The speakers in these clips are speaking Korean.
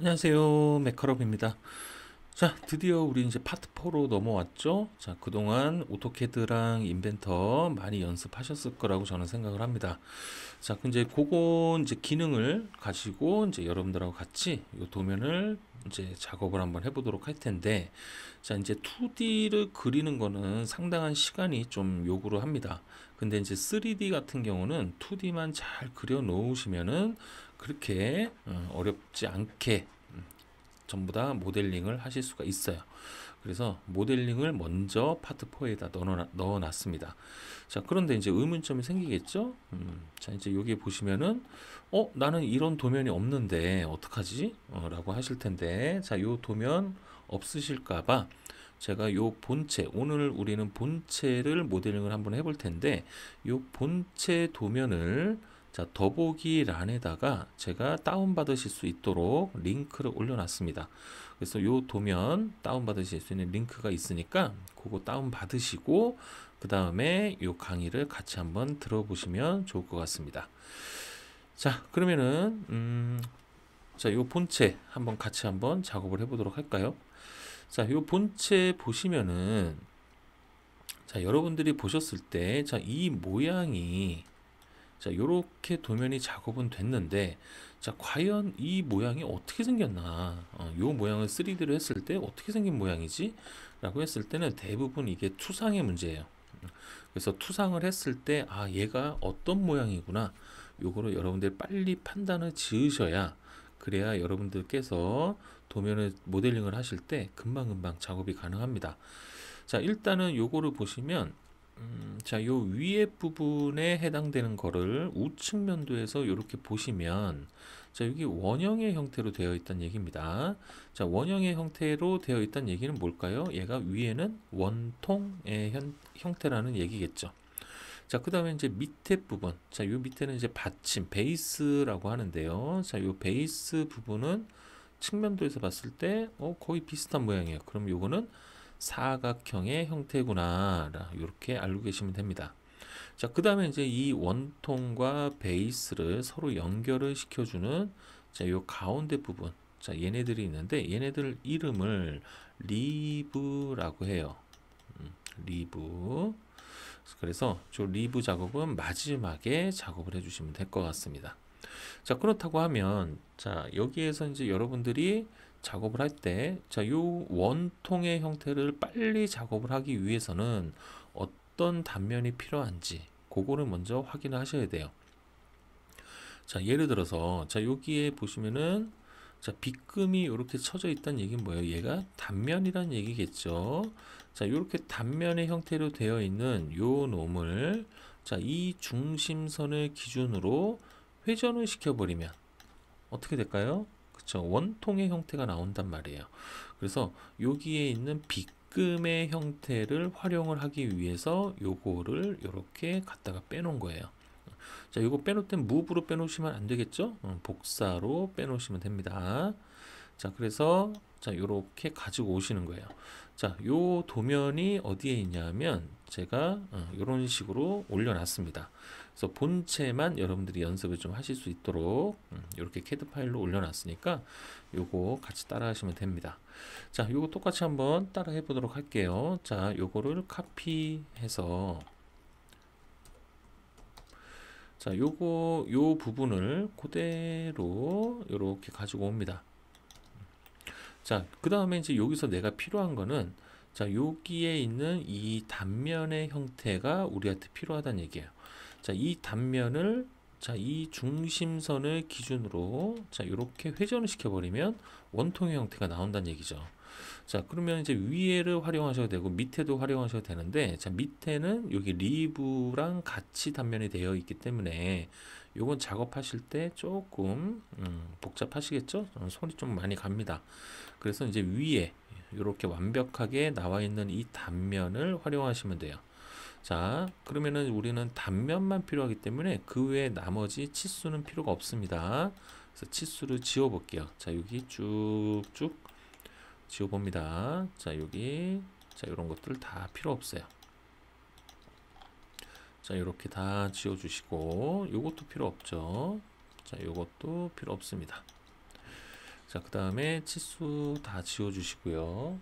안녕하세요. 메카롭입니다. 자, 드디어 우리 이제 파트 4로 넘어왔죠. 자, 그동안 오토캐드랑 인벤터 많이 연습하셨을 거라고 저는 생각을 합니다. 자, 이제 그거 이제 기능을 가지고 이제 여러분들하고 같이 이 도면을 이제 작업을 한번 해보도록 할 텐데, 자, 이제 2D를 그리는 거는 상당한 시간이 좀 요구를 합니다. 근데 이제 3D 같은 경우는 2D만 잘 그려 놓으시면은 그렇게 어렵지 않게 전부 다 모델링을 하실 수가 있어요. 그래서 모델링을 먼저 파트 4에다 넣어놨습니다. 자, 그런데 이제 의문점이 생기겠죠? 자, 이제 여기 보시면은, 나는 이런 도면이 없는데, 어떡하지? 라고 하실 텐데, 자, 요 도면 없으실까봐 제가 요 본체, 오늘 우리는 본체를 모델링을 한번 해볼 텐데, 요 본체 도면을 자, 더보기란에다가 제가 다운받으실 수 있도록 링크를 올려놨습니다. 그래서 요 도면 다운받으실 수 있는 링크가 있으니까 그거 다운받으시고 그 다음에 요 강의를 같이 한번 들어보시면 좋을 것 같습니다. 자, 그러면은 자, 요 본체 한번 같이 한번 작업을 해보도록 할까요? 자, 요 본체 보시면은 자, 여러분들이 보셨을 때 자, 이 모양이 자, 요렇게 도면이 작업은 됐는데, 자, 과연 이 모양이 어떻게 생겼나? 요 모양을 3D로 했을 때 어떻게 생긴 모양이지? 라고 했을 때는 대부분 이게 투상의 문제예요. 그래서 투상을 했을 때, 얘가 어떤 모양이구나. 요거를 여러분들 빨리 판단을 지으셔야, 그래야 여러분들께서 도면을 모델링을 하실 때 금방금방 작업이 가능합니다. 자, 일단은 요거를 보시면, 자, 요 위에 부분에 해당되는 거를 우측 면도에서 이렇게 보시면, 자, 여기 원형의 형태로 되어 있다는 얘기입니다. 자, 원형의 형태로 되어 있다는 얘기는 뭘까요? 얘가 위에는 원통의 형태라는 얘기겠죠. 자, 그 다음에 이제 밑에 부분. 자, 요 밑에는 이제 받침, 베이스라고 하는데요. 자, 요 베이스 부분은 측면도에서 봤을 때, 거의 비슷한 모양이에요. 그럼 요거는 사각형의 형태구나. 이렇게 알고 계시면 됩니다. 자, 그 다음에 이제 이 원통과 베이스를 서로 연결을 시켜주는 자, 요 가운데 부분. 자, 얘네들이 있는데 얘네들 이름을 리브라고 해요. 리브. 그래서 저 리브 작업은 마지막에 작업을 해주시면 될 것 같습니다. 자, 그렇다고 하면 자, 여기에서 이제 여러분들이 작업을 할 때, 자, 요 원통의 형태를 빨리 작업을 하기 위해서는 어떤 단면이 필요한지, 그거를 먼저 확인을 하셔야 돼요. 자, 예를 들어서, 자, 여기에 보시면은, 자, 빗금이 이렇게 쳐져 있다는 얘기는 뭐예요? 얘가 단면이란 얘기겠죠. 자, 이렇게 단면의 형태로 되어 있는 요 놈을, 자, 이 중심선을 기준으로 회전을 시켜버리면, 어떻게 될까요? 그쵸. 원통의 형태가 나온단 말이에요. 그래서 여기에 있는 빗금의 형태를 활용을 하기 위해서 요거를 이렇게 갖다가 빼놓은 거예요. 자, 요거 빼놓을 땐 무브로 빼놓으시면 안 되겠죠? 복사로 빼놓으시면 됩니다. 자, 그래서 자, 요렇게 가지고 오시는 거예요. 자, 요 도면이 어디에 있냐면 제가 요런 식으로 올려놨습니다. 그래서 본체만 여러분들이 연습을 좀 하실 수 있도록 이렇게 캐드 파일로 올려놨으니까 요거 같이 따라 하시면 됩니다. 자, 요거 똑같이 한번 따라 해보도록 할게요. 자, 요거를 카피해서 자, 요 부분을 그대로 이렇게 가지고 옵니다. 자, 그 다음에 이제 여기서 내가 필요한 거는 자, 여기에 있는 이 단면의 형태가 우리한테 필요하다는 얘기예요. 자, 이 단면을 자, 이 중심선을 기준으로 자, 이렇게 회전을 시켜버리면 원통의 형태가 나온다는 얘기죠. 자, 그러면 이제 위에를 활용하셔도 되고 밑에도 활용하셔도 되는데, 자, 밑에는 여기 리브랑 같이 단면이 되어 있기 때문에 요건 작업하실 때 조금 복잡하시겠죠? 손이 좀 많이 갑니다. 그래서 이제 위에 이렇게 완벽하게 나와 있는 이 단면을 활용하시면 돼요. 자, 그러면은 우리는 단면만 필요하기 때문에 그 외에 나머지 치수는 필요가 없습니다. 그래서 치수를 지워 볼게요. 자, 여기 쭉쭉 지워 봅니다. 자, 여기 자, 이런 것들 다 필요 없어요. 자, 이렇게 다 지워 주시고 요것도 필요 없죠. 자, 요것도 필요 없습니다. 자, 그 다음에 치수 다 지워주시고요.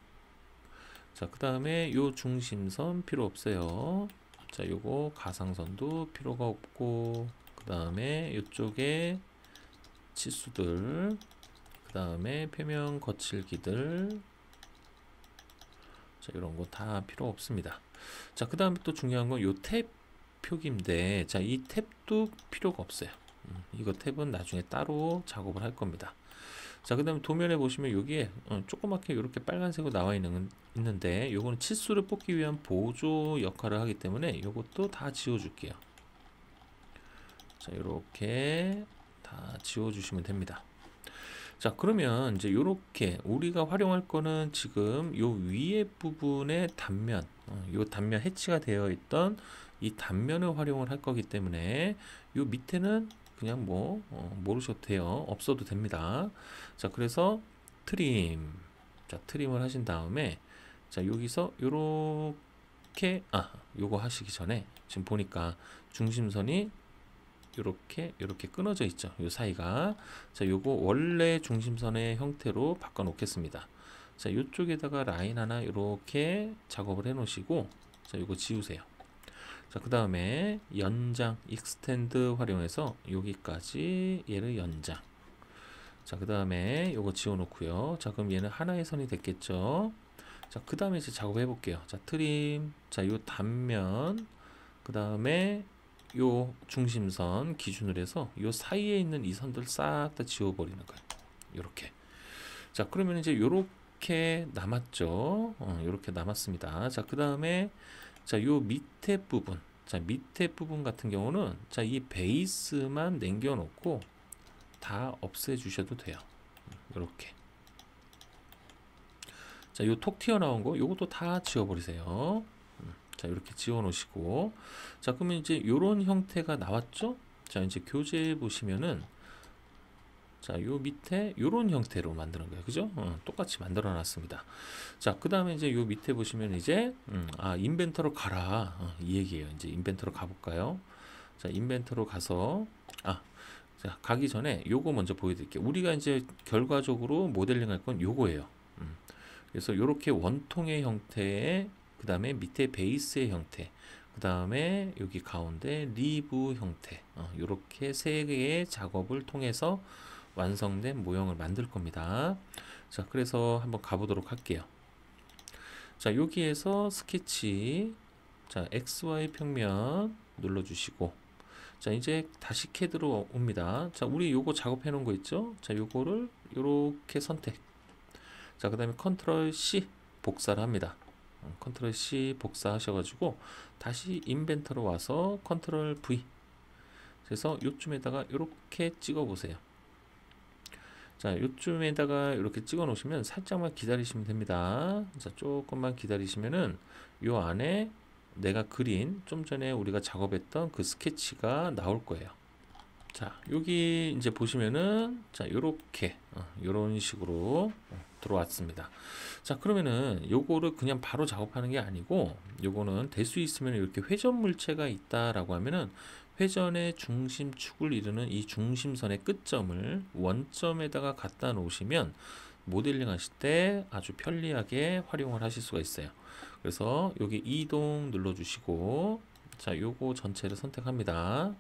자, 그 다음에 요 중심선 필요 없어요. 자, 요거 가상선도 필요가 없고, 그 다음에 요쪽에 치수들, 그 다음에 표면 거칠기들, 자, 이런 거 다 필요 없습니다. 자, 그 다음에 또 중요한 건 요 탭 표기인데, 자, 이 탭도 필요가 없어요. 이거 탭은 나중에 따로 작업을 할 겁니다. 자, 그 다음에 도면에 보시면 여기에 조그맣게 이렇게 빨간색으로 나와 있는데, 요거는 치수를 뽑기 위한 보조 역할을 하기 때문에 이것도 다 지워줄게요. 자, 이렇게 다 지워주시면 됩니다. 자, 그러면 이제 요렇게 우리가 활용할 거는 지금 요 위에 부분의 단면, 요 단면 해치가 되어 있던 이 단면을 활용을 할 거기 때문에 요 밑에는 그냥 뭐 모르셔도 돼요. 없어도 됩니다. 자, 그래서 트림, 자, 트림을 하신 다음에 자, 여기서 요렇게 요거 하시기 전에 지금 보니까 중심선이 요렇게 끊어져 있죠. 요 사이가. 자, 요거 원래 중심선의 형태로 바꿔 놓겠습니다. 자, 요쪽에다가 라인 하나 이렇게 작업을 해 놓으시고, 자, 요거 지우세요. 자, 그 다음에 연장, 익스텐드 활용해서 여기까지 얘를 연장. 자, 그 다음에 요거 지워 놓고요. 자, 그럼 얘는 하나의 선이 됐겠죠. 자, 그 다음에 이제 작업해 볼게요. 자, 트림, 자, 요 단면, 그 다음에 요 중심선 기준으로 해서 요 사이에 있는 이 선들 싹 다 지워버리는 거예요. 요렇게. 자, 그러면 이제 요렇게 남았죠. 요렇게 남았습니다. 자, 그 다음에 자, 요 밑에 부분. 자, 밑에 부분 같은 경우는 자, 이 베이스만 남겨놓고 다 없애 주셔도 돼요. 요렇게. 자, 요 톡 튀어나온 거 요것도 다 지워버리세요. 자, 이렇게 지워 놓으시고, 자, 그러면 이제 요런 형태가 나왔죠. 자, 이제 교재 보시면은 자, 요 밑에 요런 형태로 만드는 거예요. 그죠? 똑같이 만들어 놨습니다. 자, 그 다음에 이제 요 밑에 보시면 이제 인벤터로 가라, 이 얘기예요. 이제 인벤터로 가볼까요? 자, 인벤터로 가서 자, 가기 전에 요거 먼저 보여드릴게요. 우리가 이제 결과적으로 모델링 할 건 요거예요. 그래서 요렇게 원통의 형태의, 그 다음에 밑에 베이스의 형태, 그 다음에 여기 가운데 리브 형태, 요렇게 세 개의 작업을 통해서 완성된 모형을 만들 겁니다. 자, 그래서 한번 가보도록 할게요. 자, 여기에서 스케치, 자, XY 평면 눌러주시고, 자, 이제 다시 CAD로 옵니다. 자, 우리 요거 작업해 놓은 거 있죠? 자, 요거를 요렇게 선택. 자, 그 다음에 컨트롤 C 복사를 합니다. 컨트롤 C 복사하셔가지고 다시 인벤터로 와서 컨트롤 V. 그래서 요쯤에다가 이렇게 찍어 보세요. 자, 요쯤에다가 이렇게 찍어 놓으시면 살짝만 기다리시면 됩니다. 자, 조금만 기다리시면은 요 안에 내가 그린 좀 전에 우리가 작업했던 그 스케치가 나올 거예요. 자, 여기 이제 보시면은 자, 요렇게 요런 식으로 들어왔습니다. 자, 그러면은 요거를 그냥 바로 작업하는 게 아니고, 요거는 될 수 있으면 이렇게 회전 물체가 있다라고 하면은 회전의 중심축을 이루는 이 중심선의 끝점을 원점에다가 갖다 놓으시면 모델링 하실 때 아주 편리하게 활용을 하실 수가 있어요. 그래서 여기 이동 눌러주시고, 자, 요거 전체를 선택합니다.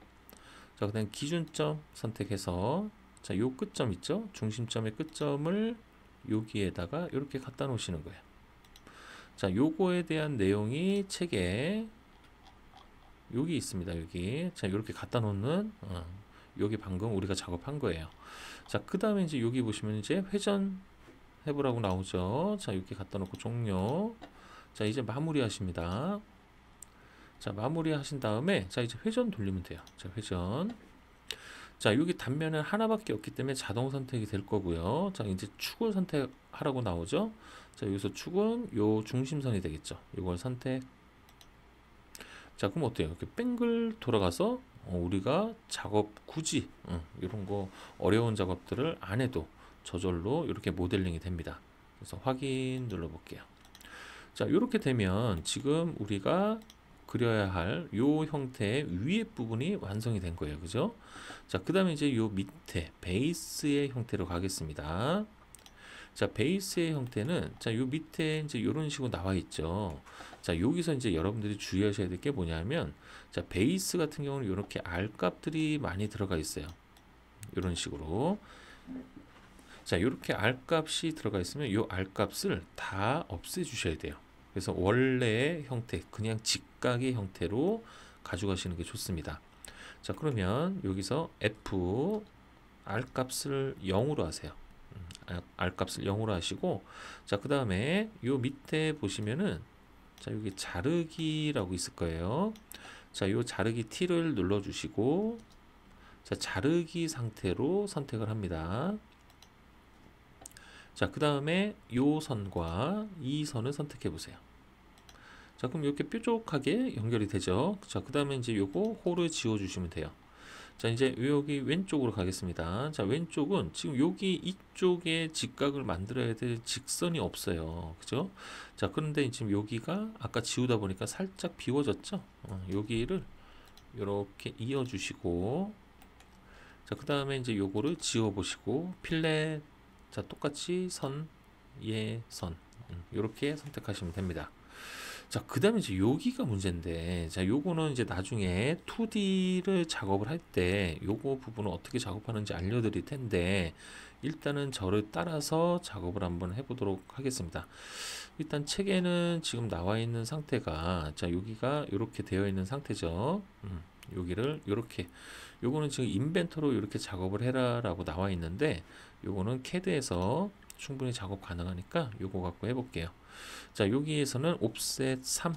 자, 그 다음 기준점 선택해서 자, 요 끝점 있죠? 중심점의 끝점을 여기에다가 이렇게 갖다 놓으시는 거예요. 자, 요거에 대한 내용이 책에 여기 있습니다. 여기. 자, 이렇게 갖다 놓는 여기 방금 우리가 작업한 거예요. 자, 그 다음에 이제 여기 보시면 이제 회전 해보라고 나오죠. 자, 이렇게 갖다 놓고 종료. 자, 이제 마무리 하십니다. 자, 마무리 하신 다음에 자, 이제 회전 돌리면 돼요. 자, 회전. 자, 여기 단면은 하나밖에 없기 때문에 자동 선택이 될 거고요. 자, 이제 축을 선택하라고 나오죠. 자, 여기서 축은 요 중심선이 되겠죠. 이걸 선택. 자, 그럼 어때요? 이렇게 뱅글 돌아가서 우리가 작업 굳이 이런 거 어려운 작업들을 안 해도 저절로 이렇게 모델링이 됩니다. 그래서 확인 눌러볼게요. 자, 이렇게 되면 지금 우리가 그려야 할 요 형태의 위에 부분이 완성이 된 거예요. 그죠? 자, 그 다음에 이제 요 밑에 베이스의 형태로 가겠습니다. 자, 베이스의 형태는 자, 요 밑에 이제 이런 식으로 나와 있죠. 자, 여기서 이제 여러분들이 주의하셔야 될 게 뭐냐면, 자, 베이스 같은 경우는 이렇게 R 값들이 많이 들어가 있어요. 이런 식으로. 자, 이렇게 R 값이 들어가 있으면 이 R 값을 다 없애 주셔야 돼요. 그래서 원래의 형태, 그냥 직각의 형태로 가져가시는 게 좋습니다. 자, 그러면 여기서 F R 값을 0으로 하세요. R 값을 0으로 하시고, 자, 그 다음에 요 밑에 보시면은, 자, 여기 자르기라고 있을 거예요. 자, 요 자르기 T를 눌러주시고, 자, 자르기 상태로 선택을 합니다. 자, 그 다음에 요 선과 이 선을 선택해 보세요. 자, 그럼 이렇게 뾰족하게 연결이 되죠. 자, 그 다음에 이제 요거 홀을 지워 주시면 돼요. 자, 이제 여기 왼쪽으로 가겠습니다. 자, 왼쪽은 지금 여기 이쪽에 직각을 만들어야 될 직선이 없어요. 그죠? 자, 그런데 지금 여기가 아까 지우다 보니까 살짝 비워졌죠? 여기를 이렇게 이어 주시고, 자, 그 다음에 이제 요거를 지워 보시고, 필렛, 자, 똑같이 선, 예, 선. 이렇게 선택하시면 됩니다. 자, 그 다음에 이제 여기가 문제인데, 자, 요거는 이제 나중에 2D를 작업을 할 때 요거 부분을 어떻게 작업하는지 알려드릴 텐데, 일단은 저를 따라서 작업을 한번 해보도록 하겠습니다. 일단 책에는 지금 나와 있는 상태가, 자, 여기가 이렇게 되어 있는 상태죠. 여기를 이렇게, 요거는 지금 인벤터로 이렇게 작업을 해라 라고 나와 있는데, 요거는 CAD에서 충분히 작업 가능하니까 요거 갖고 해볼게요. 자, 여기에서는 옵셋 3.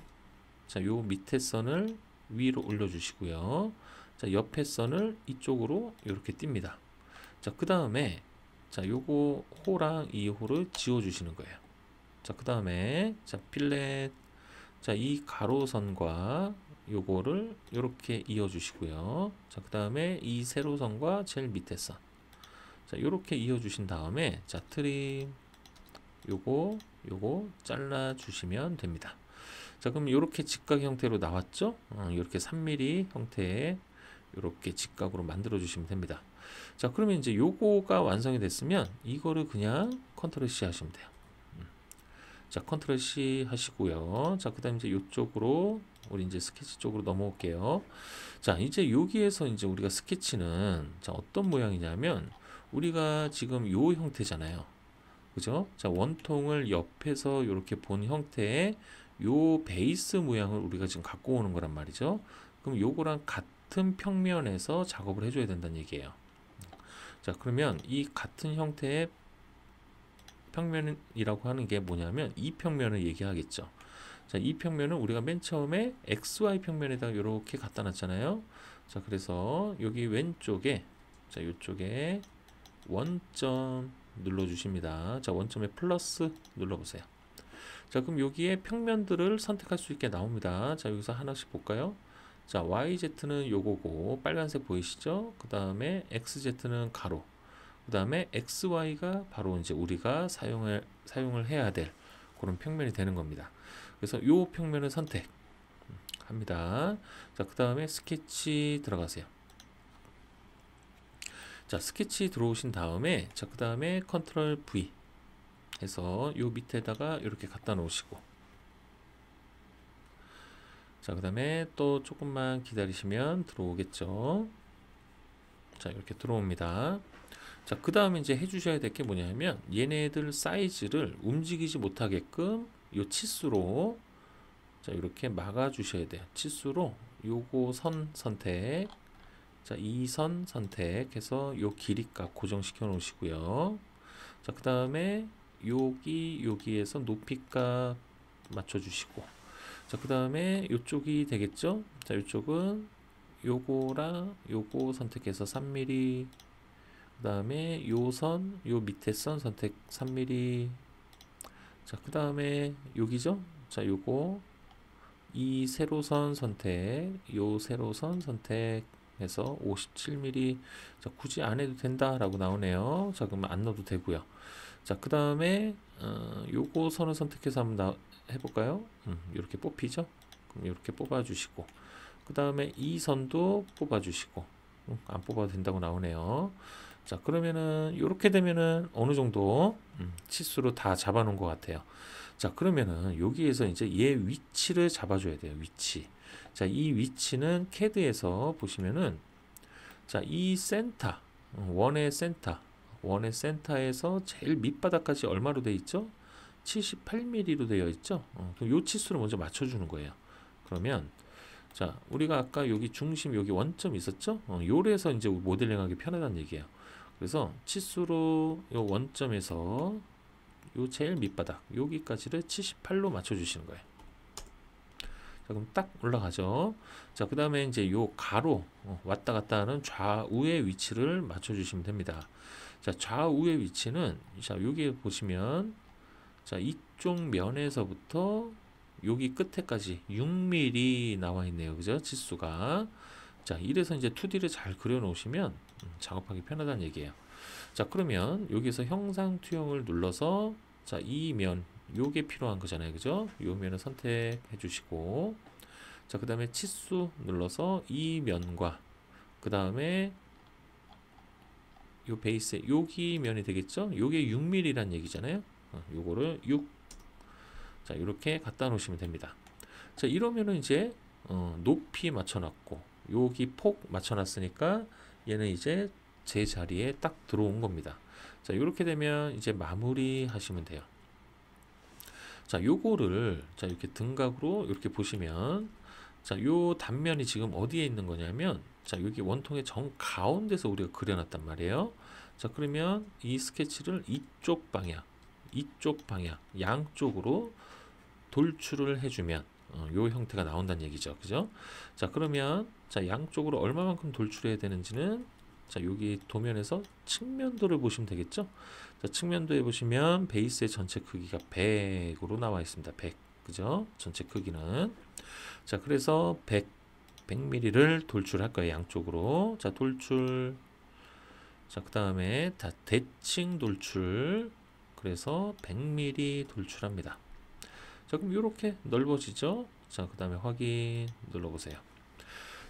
자, 요 밑에 선을 위로 올려주시고요. 자, 옆에 선을 이쪽으로 이렇게 띱니다. 자, 그 다음에 자, 요거 호랑 이 호를 지워주시는 거예요. 자, 그 다음에 자, 필렛, 자, 이 가로선과 요거를 이렇게 이어주시고요. 자, 그 다음에 이 세로선과 제일 밑에 선. 자, 이렇게 이어주신 다음에 자, 트림 요거 잘라 주시면 됩니다. 자, 그럼 이렇게 직각 형태로 나왔죠? 이렇게 3mm 형태의 이렇게 직각으로 만들어 주시면 됩니다. 자, 그러면 이제 요거가 완성이 됐으면 이거를 그냥 컨트롤 C 하시면 돼요. 자, 컨트롤 C 하시고요. 자, 그 다음에 이제 이쪽으로 우리 이제 스케치 쪽으로 넘어올게요. 자, 이제 여기에서 이제 우리가 스케치는 자, 어떤 모양이냐면 우리가 지금 요 형태잖아요. 그죠? 자, 원통을 옆에서 이렇게 본 형태의 요 베이스 모양을 우리가 지금 갖고 오는 거란 말이죠. 그럼 요거랑 같은 평면에서 작업을 해줘야 된다는 얘기예요. 자, 그러면 이 같은 형태의 평면이라고 하는 게 뭐냐면 이 평면을 얘기하겠죠. 자, 이 평면은 우리가 맨 처음에 XY 평면에다가 이렇게 갖다 놨잖아요. 자, 그래서 여기 왼쪽에 자, 이쪽에 원점 눌러주십니다. 자, 원점에 플러스 눌러보세요. 자, 그럼 여기에 평면들을 선택할 수 있게 나옵니다. 자, 여기서 하나씩 볼까요? 자, YZ는 요거고 빨간색 보이시죠? 그 다음에 XZ는 가로, 그 다음에 XY가 바로 이제 우리가 사용을 해야 될 그런 평면이 되는 겁니다. 그래서 요 평면을 선택합니다. 자, 그 다음에 스케치 들어가세요. 자, 스케치 들어오신 다음에 자, 그 다음에 컨트롤 V 해서 요 밑에다가 이렇게 갖다 놓으시고, 자, 그 다음에 또 조금만 기다리시면 들어오겠죠. 자, 이렇게 들어옵니다. 자, 그 다음에 이제 해주셔야 될 게 뭐냐면 얘네들 사이즈를 움직이지 못하게끔 요 치수로 자, 이렇게 막아 주셔야 돼요. 치수로 요거 선 선택, 자, 이 선 선택해서 요 길이값 고정시켜 놓으시고요. 자, 그 다음에 여기에서 높이값 맞춰 주시고, 자, 그 다음에 요쪽이 되겠죠? 자, 요쪽은 요거랑 요거 선택해서 3mm, 그 다음에 요 밑에 선 선택 3mm, 자, 그 다음에 여기죠? 자, 요거 이 세로선 선택, 요 세로선 선택해서 57mm. 자, 굳이 안 해도 된다라고 나오네요. 자, 그러면 안 넣어도 되고요. 자, 그 다음에 요거 선을 선택해서 한번 해볼까요? 이렇게 뽑히죠? 그럼 이렇게 뽑아주시고, 그 다음에 이 선도 뽑아주시고, 안 뽑아도 된다고 나오네요. 자, 그러면은 이렇게 되면은 어느 정도 치수로 다 잡아 놓은 것 같아요. 자, 그러면은 여기에서 이제 얘 위치를 잡아줘야 돼요. 위치. 자, 이 위치는 CAD에서 보시면은 자, 이 센터, 원의 센터에서 제일 밑바닥까지 얼마로 돼 있죠? 78mm로 되어 있죠? 그럼 요 치수를 먼저 맞춰주는 거예요. 그러면 자, 우리가 아까 여기 중심, 여기 원점 있었죠? 요래서 이제 모델링하기 편하다는 얘기예요. 그래서 치수로 요 원점에서 요 제일 밑바닥 여기까지를 78로 맞춰주시는 거예요. 자, 그럼 딱 올라가죠. 자, 그 다음에 이제 요 가로 왔다 갔다 하는 좌우의 위치를 맞춰주시면 됩니다. 자, 좌우의 위치는 자, 여기 보시면 자, 이쪽 면에서부터 여기 끝에까지 6mm 나와 있네요. 그죠? 치수가. 자, 이래서 이제 2D를 잘 그려 놓으시면 작업하기 편하다는 얘기예요. 자, 그러면 여기서 형상 투영을 눌러서 자, 이 면 요게 필요한 거잖아요. 그죠? 요 면을 선택해 주시고 자, 그 다음에 치수 눌러서 이 면과 그 다음에 요 베이스 여기 면이 되겠죠? 요게 6mm란 얘기잖아요. 요거를 6 자, 이렇게 갖다 놓으시면 됩니다. 자, 이러면은 이제 높이 맞춰놨고 여기 폭 맞춰놨으니까 얘는 이제 제 자리에 딱 들어온 겁니다. 자, 이렇게 되면 이제 마무리 하시면 돼요. 자, 요거를 자, 이렇게 등각으로 이렇게 보시면 자, 요 단면이 지금 어디에 있는 거냐면 자, 여기 원통의 정 가운데서 우리가 그려놨단 말이에요. 자, 그러면 이 스케치를 이쪽 방향 양쪽으로 돌출을 해주면 요 형태가 나온다는 얘기죠. 그죠? 자, 그러면 자, 양쪽으로 얼마만큼 돌출해야 되는지는 자, 여기 도면에서 측면도를 보시면 되겠죠? 자, 측면도에 보시면 베이스의 전체 크기가 100으로 나와 있습니다. 100. 그죠? 전체 크기는. 자, 그래서 100mm를 돌출할 거예요. 양쪽으로. 자, 돌출. 자, 그 다음에 다 대칭 돌출. 그래서 100mm 돌출합니다. 자, 그럼 이렇게 넓어지죠? 자, 그 다음에 확인 눌러보세요.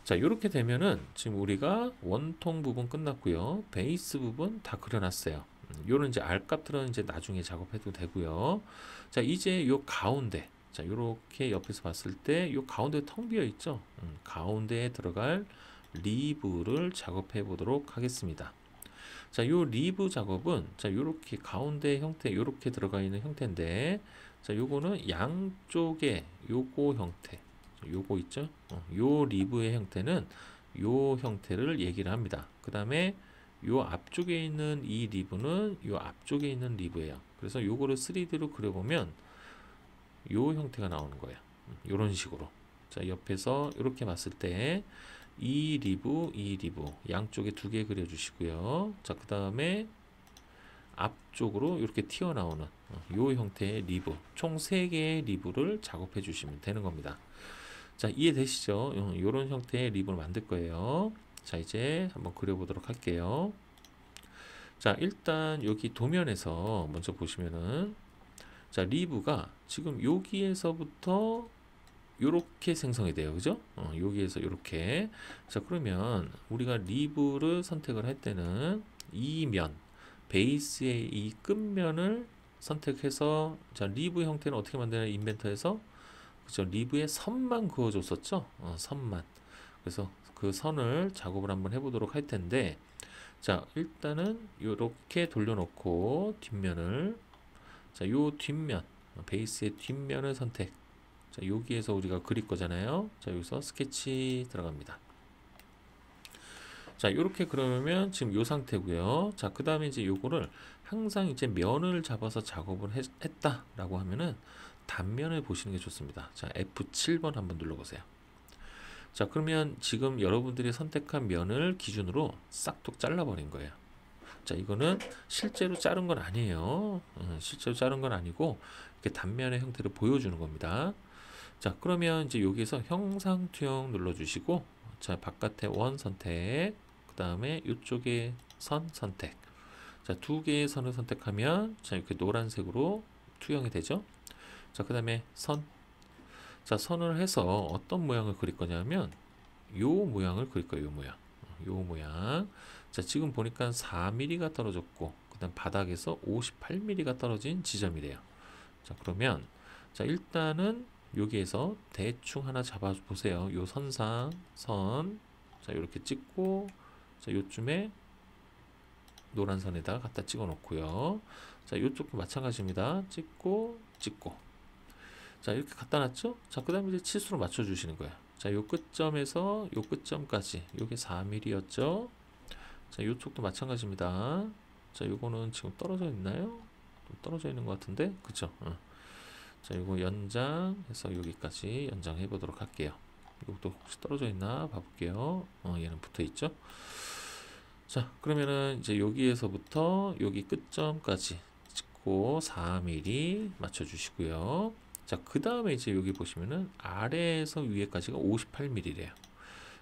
자, 이렇게 되면은 지금 우리가 원통 부분 끝났고요. 베이스 부분 다 그려놨어요. 요런 이제 알값들은 이제 나중에 작업해도 되고요. 자, 이제 요 가운데. 자, 요렇게 옆에서 봤을 때 요 가운데 텅 비어 있죠? 가운데에 들어갈 리브를 작업해 보도록 하겠습니다. 자, 요 리브 작업은 자, 요렇게 가운데 형태 요렇게 들어가 있는 형태인데 자, 요거는 양쪽에 요거 형태 요거 있죠? 요 리브의 형태는 요 형태를 얘기를 합니다. 그 다음에 요 앞쪽에 있는 이 리브는 요 앞쪽에 있는 리브예요. 그래서 요거를 3D로 그려보면 요 형태가 나오는 거예요. 요런 식으로. 자, 옆에서 이렇게 봤을 때 이 리브, 양쪽에 2개 그려주시고요. 자, 그 다음에 앞쪽으로 이렇게 튀어나오는 요 형태의 리브, 총 3개의 리브를 작업해 주시면 되는 겁니다. 자, 이해되시죠? 요런 형태의 리브를 만들 거예요. 자, 이제 한번 그려보도록 할게요. 자, 일단 여기 도면에서 먼저 보시면은 자, 리브가 지금 여기에서부터 요렇게 생성이 돼요. 그죠? 여기에서 요렇게. 자, 그러면 우리가 리브를 선택을 할 때는 이 면, 베이스의 이 끝면을 선택해서 자, 리브 형태는 어떻게 만드냐 인벤터에서 그죠? 리브에 선만 그어줬었죠? 선만. 그래서 그 선을 작업을 한번 해보도록 할 텐데 자, 일단은 요렇게 돌려놓고 뒷면을 자, 요 뒷면, 베이스의 뒷면을 선택. 자, 여기에서 우리가 그릴 거잖아요. 자, 여기서 스케치 들어갑니다. 자, 이렇게 그러면 지금 요 상태고요. 자, 그 다음에 이제 요거를 항상 이제 면을 잡아서 작업을 했다라고 하면은 단면을 보시는 게 좋습니다. 자, F7번 한번 눌러보세요. 자, 그러면 지금 여러분들이 선택한 면을 기준으로 싹둑 잘라버린 거예요. 자, 이거는 실제로 자른 건 아니에요. 실제로 자른 건 아니고 이렇게 단면의 형태를 보여주는 겁니다. 자, 그러면 이제 여기서 형상 투영 눌러주시고 자, 바깥에 원 선택 그 다음에 이쪽에 선 선택 자, 2개의 선을 선택하면 자, 이렇게 노란색으로 투영이 되죠. 자, 그 다음에 선 자, 선을 해서 어떤 모양을 그릴 거냐면 요 모양을 그릴 거예요. 요 모양 요 모양. 자, 지금 보니까 4mm가 떨어졌고, 그 다음 바닥에서 58mm가 떨어진 지점이래요. 자, 그러면, 자, 일단은 여기에서 대충 하나 잡아 보세요. 요 선상, 선. 자, 이렇게 찍고, 자, 요쯤에 노란 선에다가 갖다 찍어 놓고요. 자, 요쪽도 마찬가지입니다. 찍고, 찍고. 자, 이렇게 갖다 놨죠? 자, 그 다음에 이제 치수로 맞춰 주시는 거예요. 자, 요 끝점에서 요 끝점까지. 요게 4mm였죠? 자, 요쪽도 마찬가지입니다. 자, 요거는 지금 떨어져 있나요? 좀 떨어져 있는 것 같은데? 그쵸? 자, 요거 연장해서 여기까지 연장해 보도록 할게요. 이것도 혹시 떨어져 있나 봐볼게요. 얘는 붙어 있죠? 자, 그러면은 이제 여기에서부터 여기 끝점까지 찍고 4mm 맞춰 주시고요. 자, 그 다음에 이제 여기 보시면은 아래에서 위에까지가 58mm래요.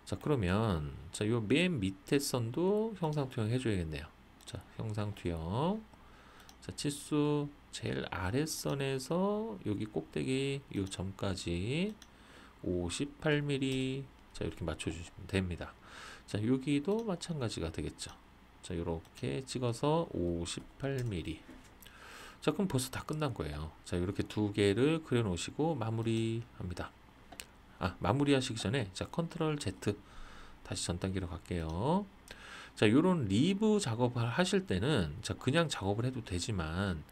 자, 그러면 자, 요 맨 밑에 선도 형상 투영 해줘야겠네요. 자, 형상 투영. 자, 치수 제일 아랫선에서 여기 꼭대기 요 점까지 58mm. 자, 이렇게 맞춰주시면 됩니다. 자, 여기도 마찬가지가 되겠죠. 자, 이렇게 찍어서 58mm. 자, 그럼 벌써 다 끝난 거예요. 자, 이렇게 두 개를 그려 놓으시고 마무리합니다. 마무리 하시기 전에 자, 컨트롤 Z 다시 전 단계로 갈게요. 자, 요런 리브 작업을 하실 때는 자, 그냥 작업을 해도 되지만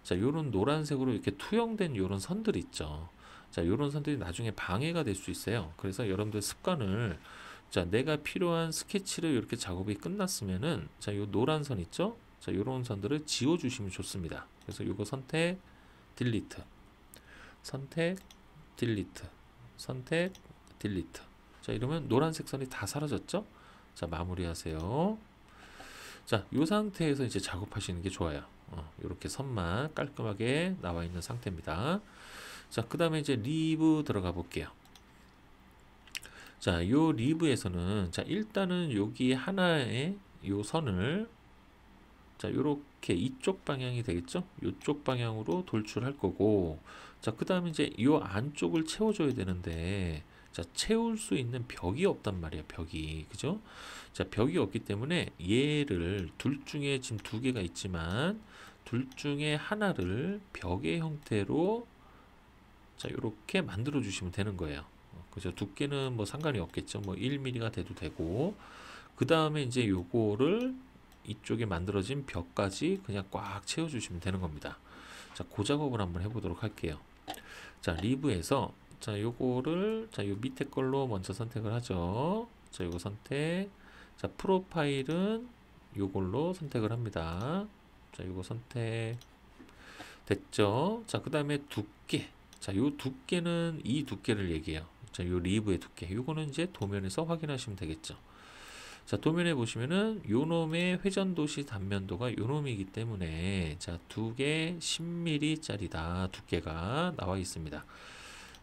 자, 요런 노란색으로 이렇게 투영된 요런 선들 있죠. 자, 요런 선들이 나중에 방해가 될 수 있어요. 그래서 여러분들 습관을 자, 내가 필요한 스케치를 이렇게 작업이 끝났으면은 자, 요 노란 선 있죠? 자, 요런 선들을 지워 주시면 좋습니다. 그래서 요거 선택, 딜리트. 선택, 딜리트. 선택, 딜리트. 자, 이러면 노란색 선이 다 사라졌죠? 자, 마무리하세요. 자, 이 상태에서 이제 작업하시는 게 좋아요. 이렇게 선만 깔끔하게 나와 있는 상태입니다. 자, 그 다음에 이제 리브 들어가 볼게요. 자, 요 리브에서는 자, 일단은 여기 하나의 요 선을 자, 요렇게 이쪽 방향이 되겠죠? 요쪽 방향으로 돌출할 거고, 자, 그 다음에 이제 요 안쪽을 채워줘야 되는데, 자, 채울 수 있는 벽이 없단 말이야, 벽이. 그죠? 자, 벽이 없기 때문에 얘를 둘 중에 지금 두 개가 있지만, 둘 중에 하나를 벽의 형태로 자, 요렇게 만들어 주시면 되는 거예요. 그죠? 두께는 뭐 상관이 없겠죠. 뭐 1mm가 돼도 되고, 그 다음에 이제 요거를 이쪽에 만들어진 벽까지 그냥 꽉 채워주시면 되는 겁니다. 자, 그 작업을 한번 해보도록 할게요. 자, 리브에서 자, 요거를 자, 요 밑에 걸로 먼저 선택을 하죠. 자, 요거 선택. 자, 프로파일은 요걸로 선택을 합니다. 자, 요거 선택 됐죠? 자, 그 다음에 두께. 자, 요 두께는 이 두께를 얘기해요. 자, 요 리브의 두께. 요거는 이제 도면에서 확인하시면 되겠죠. 자, 도면에 보시면은 요놈의 회전도시 단면도가 요놈이기 때문에 자, 두 개 10mm 짜리다. 두께가 나와 있습니다.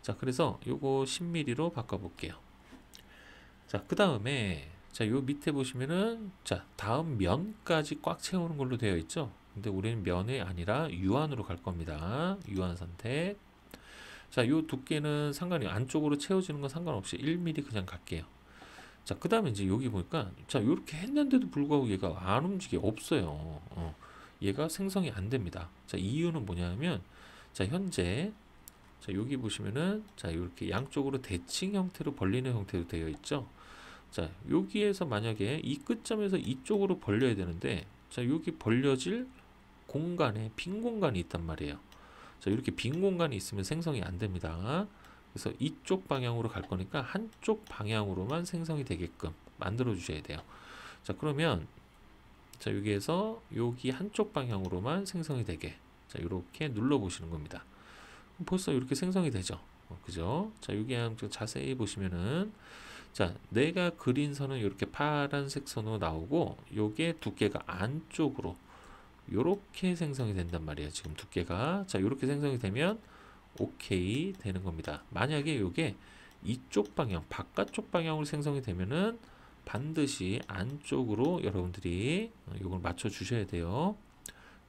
자, 그래서 요거 10mm로 바꿔 볼게요. 자, 그 다음에 자, 요 밑에 보시면은 자, 다음 면까지 꽉 채우는 걸로 되어 있죠. 근데 우리는 면이 아니라 유안으로 갈 겁니다. 유안 선택. 자, 요 두께는 상관이 안쪽으로 채워지는 건 상관없이 1mm 그냥 갈게요. 자, 그 다음에 이제 여기 보니까 자, 요렇게 했는데도 불구하고 얘가 안 움직여 없어요. 얘가 생성이 안 됩니다. 자, 이유는 뭐냐면 자, 현재 자, 여기 보시면은 자, 요렇게 양쪽으로 대칭 형태로 벌리는 형태로 되어 있죠. 자, 여기에서 만약에 이 끝점에서 이쪽으로 벌려야 되는데 자, 여기 벌려질 공간에 빈 공간이 있단 말이에요. 자, 이렇게 빈 공간이 있으면 생성이 안 됩니다. 그래서 이쪽 방향으로 갈 거니까 한쪽 방향으로만 생성이 되게끔 만들어 주셔야 돼요. 자, 그러면 자, 여기에서 여기 한쪽 방향으로만 생성이 되게 자, 이렇게 눌러 보시는 겁니다. 벌써 이렇게 생성이 되죠. 그죠? 자, 여기 한번 자세히 보시면은 자, 내가 그린 선은 이렇게 파란색 선으로 나오고 요게 두께가 안쪽으로 요렇게 생성이 된단 말이에요. 지금 두께가 자, 요렇게 생성이 되면 오케이 되는 겁니다. 만약에 요게 이쪽 방향, 바깥쪽 방향으로 생성이 되면은 반드시 안쪽으로 여러분들이 요걸 맞춰 주셔야 돼요.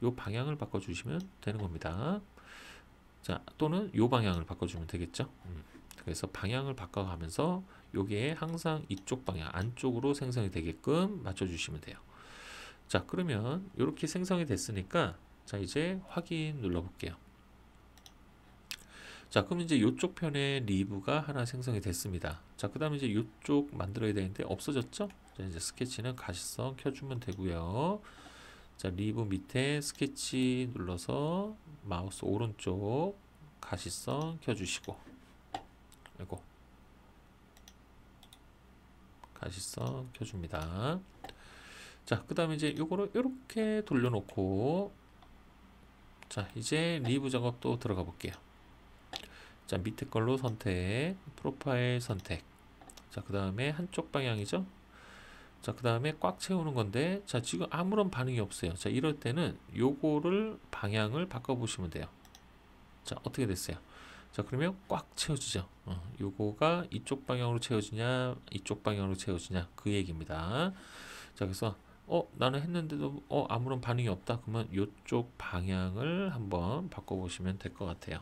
요 방향을 바꿔 주시면 되는 겁니다. 자, 또는 요 방향을 바꿔 주면 되겠죠. 그래서 방향을 바꿔가면서 요게 항상 이쪽 방향 안쪽으로 생성이 되게끔 맞춰주시면 돼요. 자, 그러면 이렇게 생성이 됐으니까 자, 이제 확인 눌러볼게요. 자, 그럼 이제 이쪽 편에 리브가 하나 생성이 됐습니다. 자, 그 다음에 이제 이쪽 만들어야 되는데 없어졌죠? 자, 이제 스케치는 가시성 켜주면 되고요. 자, 리브 밑에 스케치 눌러서 마우스 오른쪽 가시성 켜주시고, 아이고, 가시성 켜줍니다. 자, 그 다음에 이제 요거를 이렇게 돌려놓고, 자, 이제 리브 작업도 들어가 볼게요. 자, 밑에 걸로 선택, 프로파일 선택. 자, 그 다음에 한쪽 방향이죠. 자, 그 다음에 꽉 채우는 건데, 자, 지금 아무런 반응이 없어요. 자, 이럴 때는 요거를 방향을 바꿔보시면 돼요. 자, 어떻게 됐어요? 자, 그러면 꽉 채워지죠. 요거가 이쪽 방향으로 채워지냐, 이쪽 방향으로 채워지냐, 그 얘기입니다. 자, 그래서, 나는 했는데도, 아무런 반응이 없다. 그러면 요쪽 방향을 한번 바꿔보시면 될 것 같아요.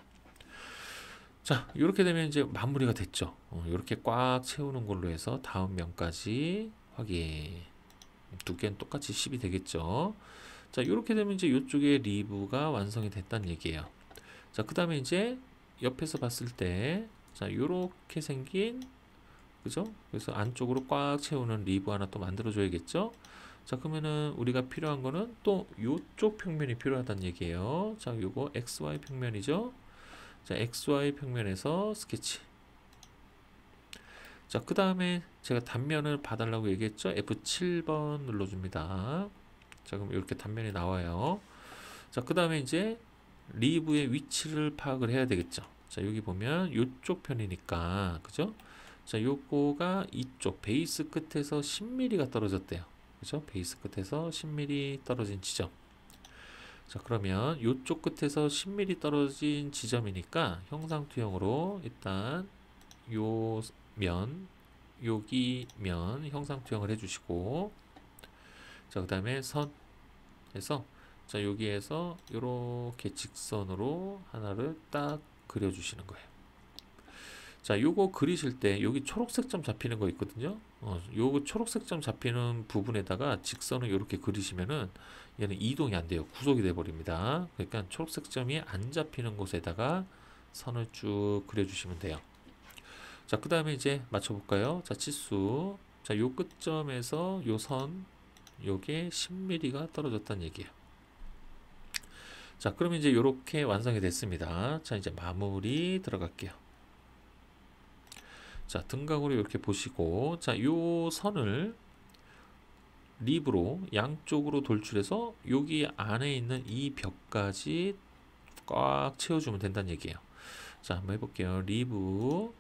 자, 이렇게 되면 이제 마무리가 됐죠. 이렇게 꽉 채우는 걸로 해서 다음 면까지 확인. 두께는 똑같이 10이 되겠죠. 자, 이렇게 되면 이제 이쪽에 리브가 완성이 됐다는 얘기예요. 자, 그 다음에 이제 옆에서 봤을 때, 자, 이렇게 생긴, 그죠? 그래서 안쪽으로 꽉 채우는 리브 하나 또 만들어줘야겠죠? 자, 그러면은 우리가 필요한 거는 또 이쪽 평면이 필요하다는 얘기예요. 자, 요거 XY 평면이죠? 자, XY 평면에서 스케치. 자, 그 다음에 제가 단면을 봐달라고 얘기했죠? F7번 눌러줍니다. 자, 그럼 이렇게 단면이 나와요. 자, 그 다음에 이제 리브의 위치를 파악을 해야 되겠죠. 자, 여기 보면 이쪽 편이니까, 그죠? 자, 요거가 이쪽 베이스 끝에서 10mm가 떨어졌대요. 그죠? 베이스 끝에서 10mm 떨어진 지점. 자, 그러면 이쪽 끝에서 10mm 떨어진 지점이니까 형상투영으로 일단 요 면, 여기 면 형상투영을 해주시고, 자, 그 다음에 선 해서, 자, 여기에서 이렇게 직선으로 하나를 딱 그려주시는 거예요. 자, 요거 그리실 때 여기 초록색 점 잡히는 거 있거든요. 요거 초록색 점 잡히는 부분에다가 직선을 이렇게 그리시면은 얘는 이동이 안 돼요. 구속이 돼 버립니다. 그러니까 초록색 점이 안 잡히는 곳에다가 선을 쭉 그려주시면 돼요. 자, 그 다음에 이제 맞춰볼까요? 자, 치수. 자, 요 끝점에서 요 선, 요게 10mm가 떨어졌다는 얘기예요. 자, 그럼 이제 요렇게 완성이 됐습니다. 자, 이제 마무리 들어갈게요. 자, 등각으로 이렇게 보시고, 자, 요 선을 립으로 양쪽으로 돌출해서 여기 안에 있는 이 벽까지 꽉 채워주면 된다는 얘기예요. 자, 한번 해볼게요. 리브.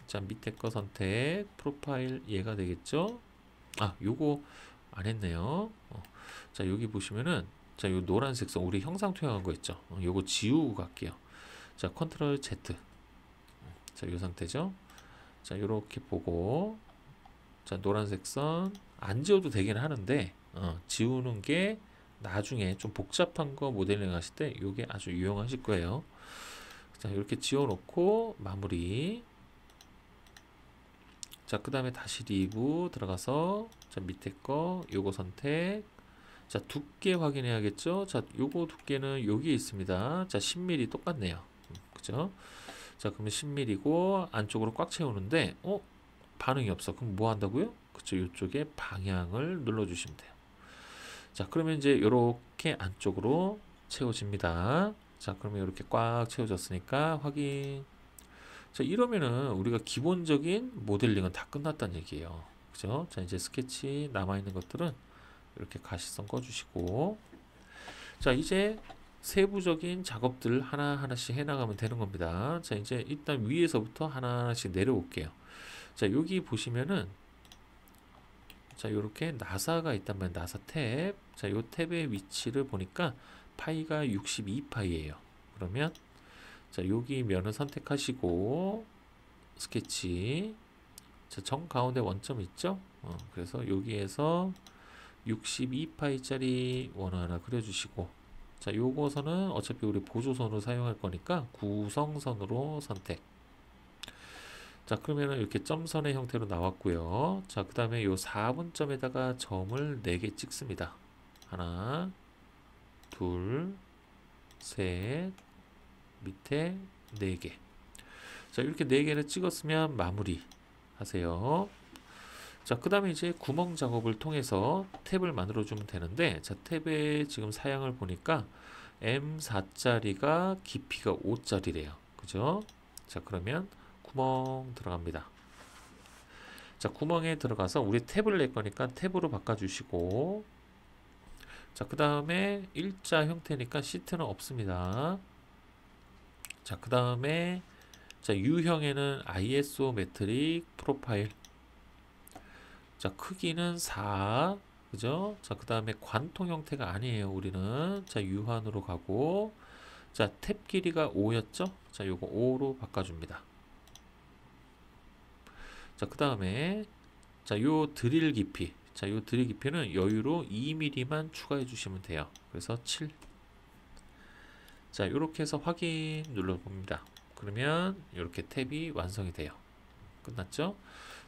자, 밑에 거 선택. 프로파일 얘가 되겠죠? 아, 요거 안 했네요. 자, 여기 보시면은, 자, 요 노란색 선, 우리 형상 투영한 거 있죠? 요거 지우고 갈게요. 자, 컨트롤 Z. 자, 요 상태죠? 자, 요렇게 보고, 자, 노란색 선, 안 지워도 되긴 하는데, 지우는 게 나중에 좀 복잡한 거 모델링 하실 때 요게 아주 유용하실 거예요. 자, 이렇게 지워놓고 마무리. 자, 그 다음에 다시 리브 들어가서, 자, 밑에 거 요거 선택. 자, 두께 확인해야겠죠? 자, 요거 두께는 여기에 있습니다. 자, 10mm 똑같네요. 그죠? 자, 그러면 10mm고 안쪽으로 꽉 채우는데, 반응이 없어. 그럼 뭐 한다고요? 그쵸, 이쪽에 방향을 눌러주시면 돼요. 자, 그러면 이제 이렇게 안쪽으로 채워집니다. 자, 그러면 이렇게 꽉 채워졌으니까 확인. 자, 이러면은 우리가 기본적인 모델링은 다 끝났다는 얘기예요. 그죠? 자, 이제 스케치 남아있는 것들은 이렇게 가시성 꺼주시고, 자, 이제 세부적인 작업들 하나하나씩 해나가면 되는 겁니다. 자, 이제 일단 위에서부터 하나하나씩 내려올게요. 자, 여기 보시면은, 자, 요렇게 나사가 있단 말이에요. 나사 탭. 자, 요 탭의 위치를 보니까 파이가 62파이예요. 그러면, 자, 여기 면을 선택하시고, 스케치. 자, 정 가운데 원점 있죠? 그래서 여기에서 62파이짜리 원을 하나 그려주시고, 자, 요거선은 어차피 우리 보조선으로 사용할 거니까 구성선으로 선택. 자, 그러면은 이렇게 점선의 형태로 나왔고요. 자, 그 다음에 요 4분점에다가 점을 4개 찍습니다. 하나, 둘, 셋, 밑에 4개. 자, 이렇게 4개를 찍었으면 마무리 하세요. 자, 그 다음에 이제 구멍 작업을 통해서 탭을 만들어 주면 되는데, 자, 탭의 지금 사양을 보니까 M4짜리가 깊이가 5짜리래요. 그죠? 자, 그러면 구멍 들어갑니다. 자, 구멍에 들어가서 우리 탭을 낼 거니까 탭으로 바꿔주시고, 자, 그 다음에 일자 형태니까 시트는 없습니다. 자, 그 다음에 자, U형에는 ISO 메트릭 프로파일. 자, 크기는 4. 그죠? 자, 그 다음에 관통 형태가 아니에요. 우리는. 자, 유한으로 가고. 자, 탭 길이가 5였죠? 자, 요거 5로 바꿔줍니다. 자, 그 다음에 자, 요 드릴 깊이. 자, 요 드릴 깊이는 여유로 2mm만 추가해 주시면 돼요. 그래서 7. 자, 요렇게 해서 확인 눌러봅니다. 그러면 이렇게 탭이 완성이 돼요. 끝났죠?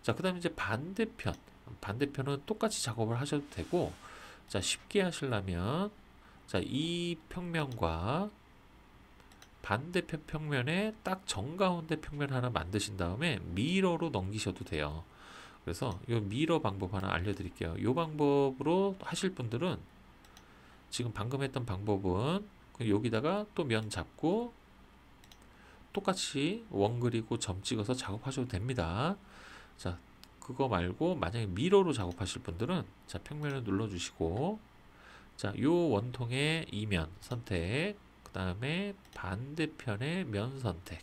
자, 그 다음에 이제 반대편은 똑같이 작업을 하셔도 되고, 자, 쉽게 하시려면, 자, 이 평면과 반대편 평면에 딱 정가운데 평면 하나 만드신 다음에 미러로 넘기셔도 돼요. 그래서 이 미러 방법 하나 알려드릴게요. 이 방법으로 하실 분들은 지금 방금 했던 방법은 여기다가 또 면 잡고 똑같이 원 그리고 점 찍어서 작업하셔도 됩니다. 자, 그거 말고 만약에 미러로 작업하실 분들은 자, 평면을 눌러주시고, 자, 요 원통의 이면 선택, 그 다음에 반대편의 면 선택.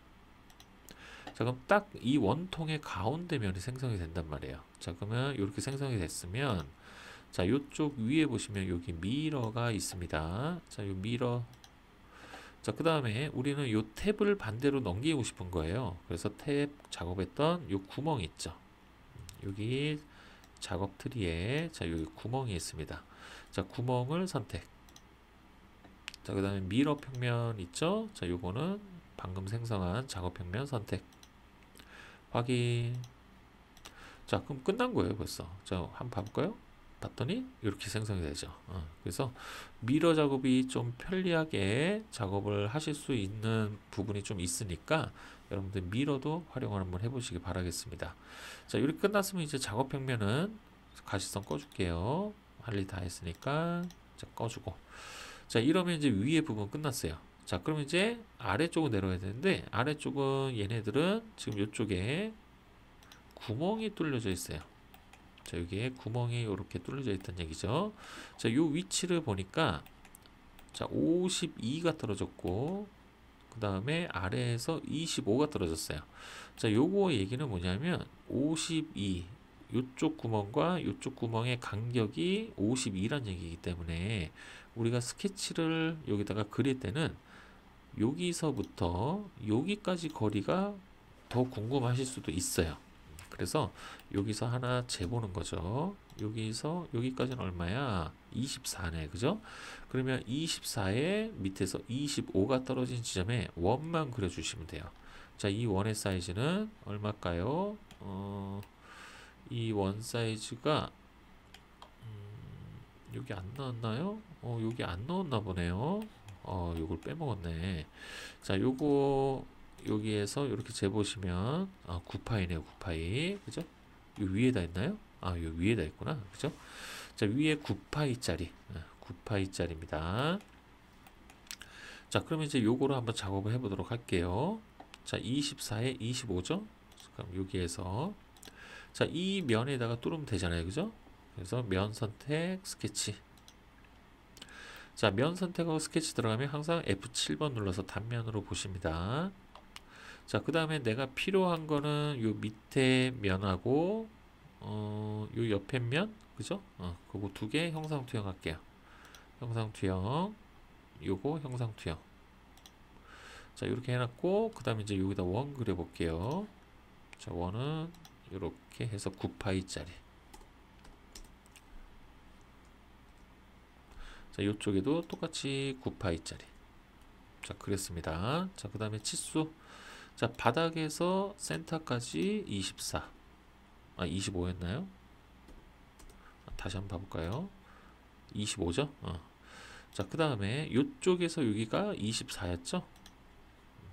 자, 그럼 딱 이 원통의 가운데 면이 생성이 된단 말이에요. 자, 그러면 이렇게 생성이 됐으면, 자, 요쪽 위에 보시면 여기 미러가 있습니다. 자, 요 미러. 자, 그 다음에 우리는 요 탭을 반대로 넘기고 싶은 거예요. 그래서 탭 작업했던 요 구멍 있죠. 여기 작업 트리에 자, 여기 구멍이 있습니다. 자, 구멍을 선택. 자, 그 다음에 미러 평면 있죠? 자, 요거는 방금 생성한 작업 평면 선택. 확인. 자, 그럼 끝난 거예요, 벌써. 자, 한번 봐볼까요? 봤더니 이렇게 생성이 되죠. 그래서 미러 작업이 좀 편리하게 작업을 하실 수 있는 부분이 좀 있으니까 여러분들 미러도 활용을 한번 해보시기 바라겠습니다. 자, 이렇게 끝났으면 이제 작업 평면은 가시성 꺼줄게요. 할 일 다 했으니까 자, 꺼주고. 자, 이러면 이제 위에 부분 끝났어요. 자, 그럼 이제 아래쪽으로 내려야 되는데 아래쪽은 얘네들은 지금 이쪽에 구멍이 뚫려져 있어요. 자, 여기에 구멍이 이렇게 뚫려져 있다는 얘기죠. 자, 요 위치를 보니까 자, 52가 떨어졌고 그 다음에 아래에서 25가 떨어졌어요. 자, 요거 얘기는 뭐냐면 52 요쪽 구멍과 요쪽 구멍의 간격이 52란 얘기이기 때문에 우리가 스케치를 여기다가 그릴 때는 여기서부터 여기까지 거리가 더 궁금하실 수도 있어요. 그래서 여기서 하나 재보는 거죠. 여기서 여기까지는 얼마야? 24네. 그죠? 그러면 24에 밑에서 25가 떨어진 지점에 원만 그려주시면 돼요. 자, 이 원의 사이즈는 얼마일까요? 이 원 사이즈가 여기 안 나왔나요? 여기 안 넣었나 보네요. 요걸 빼먹었네. 자, 요거 여기에서 이렇게 재보시면 9파이네요. 9파이. 그죠? 요 위에다 있나요? 요 위에다 있구나. 그죠? 자, 위에 9파이짜리. 9파이짜리입니다. 자, 그러면 이제 요거로 한번 작업을 해보도록 할게요. 자, 24에 25죠? 그럼 여기에서 자, 이 면에다가 뚫으면 되잖아요. 그죠? 그래서 면 선택, 스케치. 자, 면 선택하고 스케치 들어가면 항상 F7번 눌러서 단면으로 보십니다. 자, 그 다음에 내가 필요한 거는 요 밑에 면하고 요 옆에 면, 그죠? 그거 두 개 형상 투영할게요. 형상 투영, 요거 형상 투영. 자, 이렇게 해놨고 그 다음에 이제 여기다 원 그려볼게요. 자, 원은 이렇게 해서 9파이짜리. 자, 이쪽에도 똑같이 9파이짜리. 자, 그랬습니다. 자, 그 다음에 치수. 자, 바닥에서 센터까지 24. 25였나요? 다시 한번 봐볼까요? 25죠? 자, 그 다음에 요쪽에서 여기가 24였죠?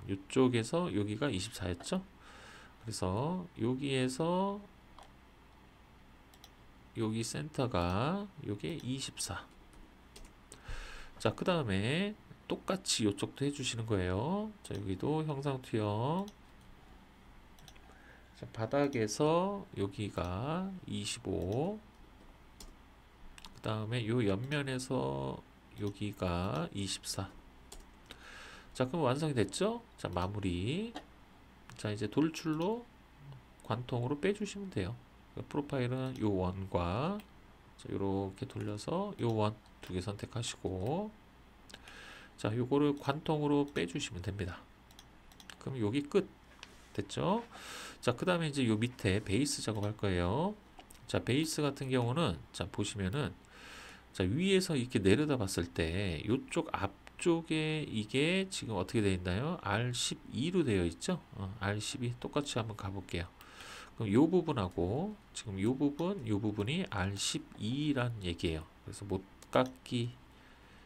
요쪽에서 여기가 24였죠? 그래서 여기에서 여기 센터가 요게 24. 자, 그 다음에 똑같이 요쪽도 해주시는 거예요. 자, 여기도 형상 투영. 자, 바닥에서 여기가 25. 그 다음에 요 옆면에서 여기가 24. 자, 그럼 완성이 됐죠? 자, 마무리. 자, 이제 돌출로 관통으로 빼주시면 돼요. 프로파일은 요 원과 이렇게 돌려서 요 원 두 개 선택하시고, 자, 요거를 관통으로 빼주시면 됩니다. 그럼 여기 끝 됐죠? 자, 그 다음에 이제 요 밑에 베이스 작업할 거예요. 자, 베이스 같은 경우는 자, 보시면은 자, 위에서 이렇게 내려다 봤을 때 요쪽 앞쪽에 이게 지금 어떻게 되어 있나요? R12로 되어 있죠? R12 똑같이 한번 가볼게요. 그럼 요 부분하고 지금 요 부분이 R12란 얘기예요. 그래서 못깎기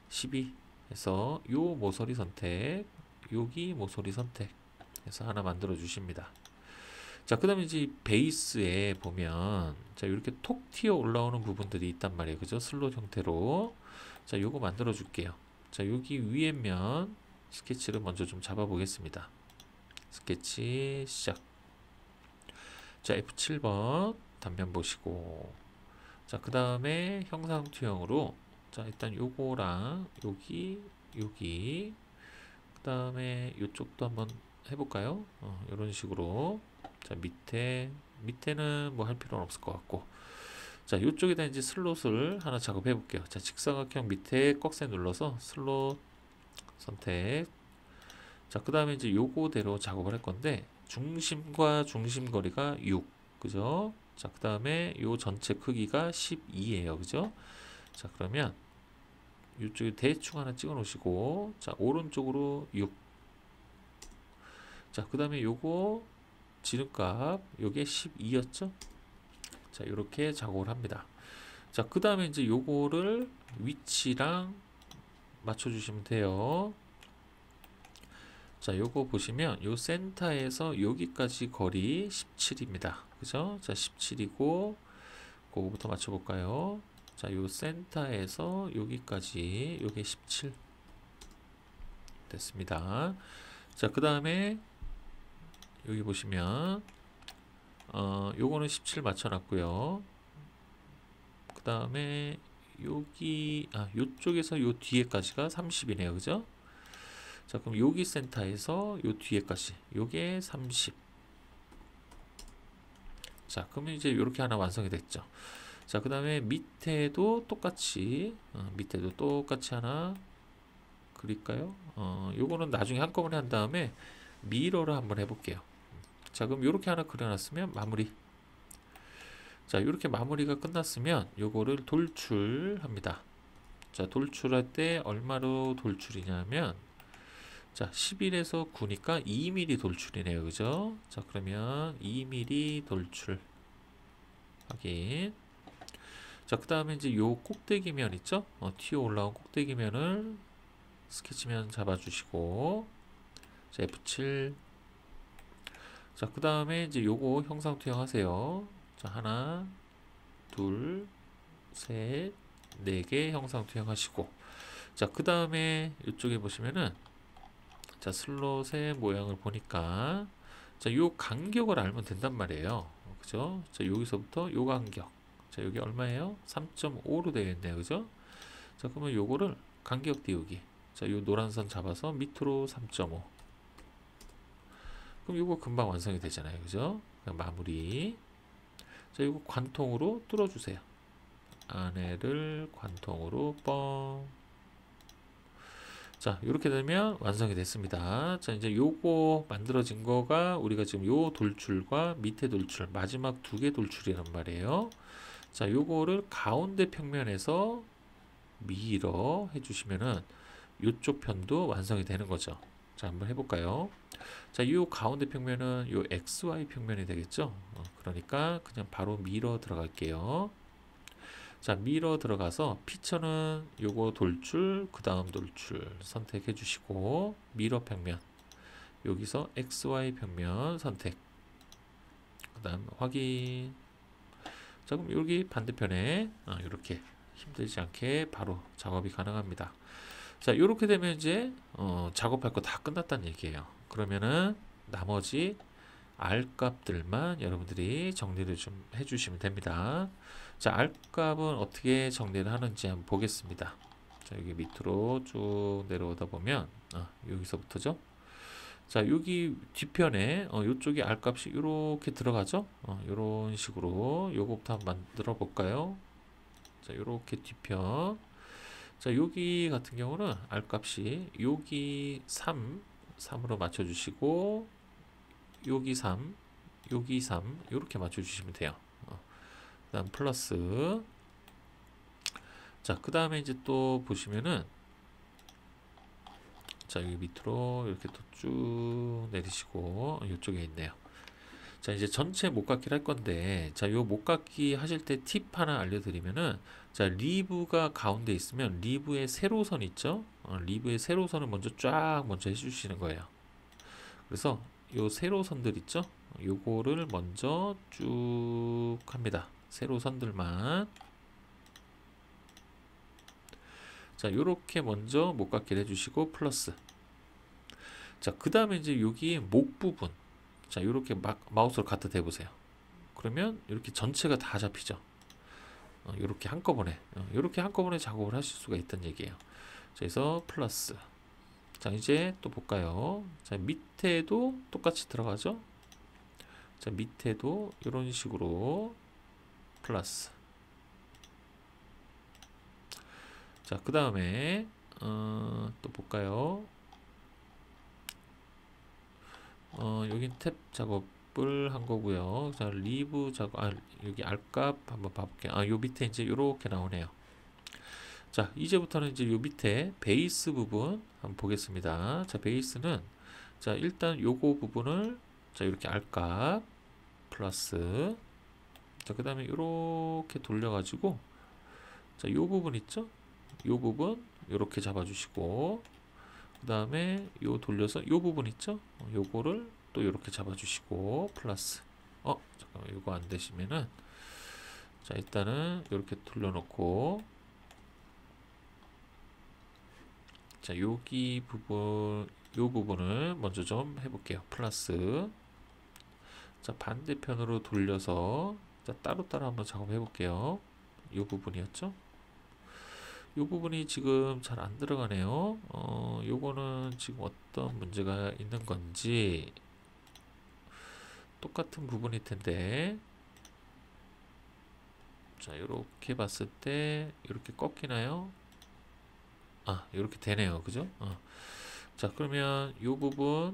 12 해서 요 모서리 선택, 여기 모서리 선택 해서 하나 만들어 주십니다. 자, 그 다음에 이제 베이스에 보면 자, 이렇게 톡 튀어 올라오는 부분들이 있단 말이에요. 그죠? 슬롯 형태로. 자, 요거 만들어 줄게요. 자, 여기 위에 면 스케치를 먼저 좀 잡아 보겠습니다. 스케치 시작. 자, F7번 단면 보시고, 자, 그 다음에 형상 투영으로 자, 일단 요거랑 여기 그 다음에 요쪽도 한번 해볼까요? 이런 식으로. 자, 밑에는 뭐 할 필요는 없을 것 같고, 자, 요쪽에다 이제 슬롯을 하나 작업해 볼게요. 자, 직사각형 밑에 꺽쇠 눌러서 슬롯 선택. 자, 그 다음에 이제 요거대로 작업을 할 건데, 중심과 중심 거리가 6, 그죠? 자, 그 다음에 요 전체 크기가 12예요, 그죠? 자, 그러면 이쪽에 대충 하나 찍어 놓으시고, 자, 오른쪽으로 6. 자, 그 다음에 요거 지름값 요게 12였죠? 자, 이렇게 작업을 합니다. 자, 그 다음에 이제 요거를 위치랑 맞춰 주시면 돼요. 자, 요거 보시면 요 센터에서 여기까지 거리 17입니다. 그죠? 자, 17이고 그거부터 맞춰 볼까요? 자, 요 센터에서 여기까지 요게 17 됐습니다. 자, 그 다음에 여기 보시면 요거는 17 맞춰 놨고요. 그 다음에 여기 요쪽에서 요 뒤에까지가 30이네요. 그죠? 자, 그럼 여기 센터에서 요 뒤에까지 요게 30. 자, 그러면 이제 요렇게 하나 완성이 됐죠. 자, 그 다음에 밑에도 똑같이 하나 그릴까요? 요거는 나중에 한꺼번에 한 다음에 미러를 한번 해볼게요. 자, 그럼 요렇게 하나 그려놨으면 마무리. 자, 요렇게 마무리가 끝났으면 요거를 돌출합니다. 자, 돌출할 때 얼마로 돌출이냐면, 자, 11에서 9니까 2mm 돌출이네요. 그죠? 자, 그러면 2mm 돌출 확인. 자, 그 다음에 이제 요 꼭대기면 있죠? 튀어 올라온 꼭대기면을 스케치면 잡아주시고, 자, F7. 자, 그 다음에 이제 요거 형상 투영하세요. 자, 하나, 둘, 셋, 네 개 형상 투영하시고, 자, 그 다음에 이쪽에 보시면은 자, 슬롯의 모양을 보니까 자, 요 간격을 알면 된단 말이에요. 그죠? 자, 여기서부터 요 간격. 자, 여기 얼마예요? 3.5로 되어 있네요. 그죠? 자, 그러면 요거를 간격 띄우기. 자, 요 노란 선 잡아서 밑으로 3.5. 그럼 요거 금방 완성이 되잖아요. 그죠? 그냥 마무리. 자, 이거 관통으로 뚫어주세요. 안에를 관통으로 뻥. 자, 이렇게 되면 완성이 됐습니다. 자, 이제 요거 만들어진 거가 우리가 지금 요 돌출과 밑에 돌출, 마지막 두 개 돌출이란 말이에요. 자, 요거를 가운데 평면에서 밀어 해주시면은 요쪽 편도 완성이 되는 거죠. 자, 한번 해볼까요? 자, 요 가운데 평면은 요 XY 평면이 되겠죠? 그러니까 그냥 바로 미러 들어갈게요. 자, 미러 들어가서 피처는 요거 돌출, 그 다음 돌출 선택해 주시고, 미러 평면 여기서 XY 평면 선택, 그 다음 확인. 자, 그럼 여기 반대편에 이렇게 힘들지 않게 바로 작업이 가능합니다. 자, 이렇게 되면 이제 작업할 거 다 끝났다는 얘기예요. 그러면은 나머지 R 값들만 여러분들이 정리를 좀 해주시면 됩니다. 자, R 값은 어떻게 정리를 하는지 한번 보겠습니다. 자, 여기 밑으로 쭉 내려오다 보면 여기서부터죠. 자, 여기 뒤편에 이쪽에 R 값이 이렇게 들어가죠. 이런 식으로 요거부터 한번 만들어 볼까요? 자, 이렇게 뒤편. 자, 여기 같은 경우는 R 값이 여기 3으로 맞춰주시고, 여기 3, 여기 3 이렇게 맞춰주시면 돼요. 그 다음 플러스. 자, 그 다음에 이제 또 보시면은, 자, 여기 밑으로 이렇게 또 쭉 내리시고 이쪽에 있네요. 자, 이제 전체 목깎이를 할 건데, 자, 요 목깎이 하실 때 팁 하나 알려드리면은, 자, 리브가 가운데 있으면 리브의 세로선 있죠? 리브의 세로선을 먼저 해주시는 거예요. 그래서 요 세로선들 있죠? 요거를 먼저 쭉 합니다. 세로선들만. 자, 요렇게 먼저 목깎이를 해주시고 플러스. 자, 그 다음에 이제 여기 목 부분. 자, 요렇게 마우스로 갖다 대보세요. 그러면 이렇게 전체가 다 잡히죠. 요렇게 한꺼번에 요렇게 한꺼번에 작업을 하실 수가 있다는 얘기예요. 자, 그래서 플러스. 자, 이제 또 볼까요? 자, 밑에도 똑같이 들어가죠. 자, 밑에도 이런 식으로 플러스. 자, 그 다음에 또 볼까요? 여긴 탭 작업을 한 거고요. 자, 리브 작업, 여기 R값 한번 봐볼게요. 요 밑에 이제 요렇게 나오네요. 자, 이제부터는 이제 요 밑에 베이스 부분 한번 보겠습니다. 자, 베이스는, 자, 일단 요거 부분을, 자, 이렇게 R값 플러스. 자, 그 다음에 요렇게 돌려가지고, 자, 요 부분 있죠? 요 부분 요렇게 잡아주시고, 그 다음에 요 돌려서 요 부분 있죠? 요거를 또 요렇게 잡아주시고 플러스. 잠깐만, 요거 안 되시면은, 자, 일단은 요렇게 돌려놓고, 자, 여기 부분, 요 부분을 먼저 좀 해볼게요. 플러스. 자, 반대편으로 돌려서, 자, 따로따로 한번 작업해 볼게요. 요 부분이었죠? 요 부분이 지금 잘 안 들어가네요. 요거는 지금 어떤 문제가 있는 건지. 똑같은 부분일 텐데, 자, 이렇게 봤을 때 이렇게 꺾이나요? 이렇게 되네요. 그죠? 자, 그러면 요 부분이